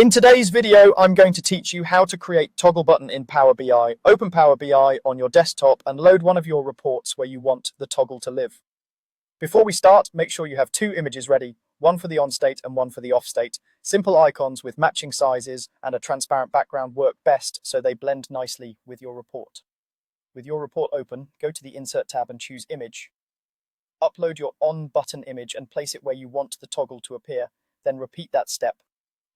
In today's video, I'm going to teach you how to create toggle button in Power BI. Open Power BI on your desktop and load one of your reports where you want the toggle to live. Before we start, make sure you have two images ready, one for the on state and one for the off state. Simple icons with matching sizes and a transparent background work best so they blend nicely with your report. With your report open, go to the Insert tab and choose Image. Upload your on button image and place it where you want the toggle to appear, then repeat that step.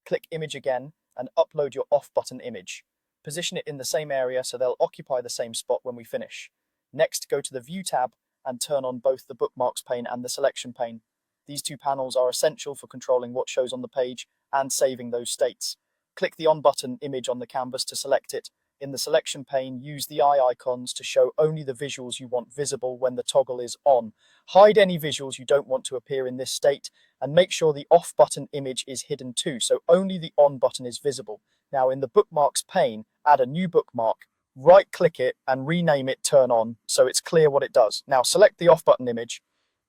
Click Image again and upload your off button image. Position it in the same area so they'll occupy the same spot when we finish. Next, go to the View tab and turn on both the Bookmarks pane and the Selection pane. These two panels are essential for controlling what shows on the page and saving those states. Click the On button image on the canvas to select it. In the Selection pane, use the eye icons to show only the visuals you want visible when the toggle is on. Hide any visuals you don't want to appear in this state, and make sure the off button image is hidden too, so only the on button is visible. Now in the Bookmarks pane, add a new bookmark, right-click it and rename it Turn On so it's clear what it does. Now select the off button image.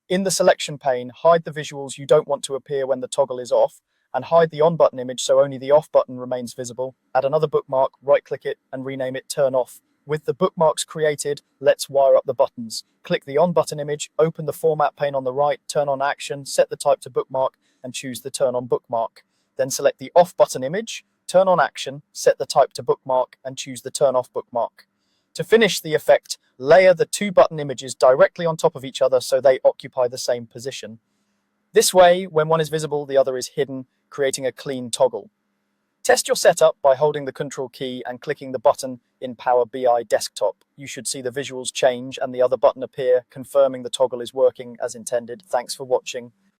In the Selection pane, hide the visuals you don't want to appear when the toggle is off, and hide the on button image so only the off button remains visible. Add another bookmark, right-click it and rename it Turn Off. With the bookmarks created, let's wire up the buttons. Click the on button image, open the Format pane on the right, turn on Action, set the type to Bookmark and choose the Turn On Bookmark. Then select the off button image, turn on Action, set the type to Bookmark and choose the Turn Off Bookmark. To finish the effect, layer the two button images directly on top of each other so they occupy the same position. This way, when one is visible, the other is hidden, creating a clean toggle. Test your setup by holding the Control key and clicking the button in Power BI Desktop. You should see the visuals change and the other button appear, confirming the toggle is working as intended. Thanks for watching.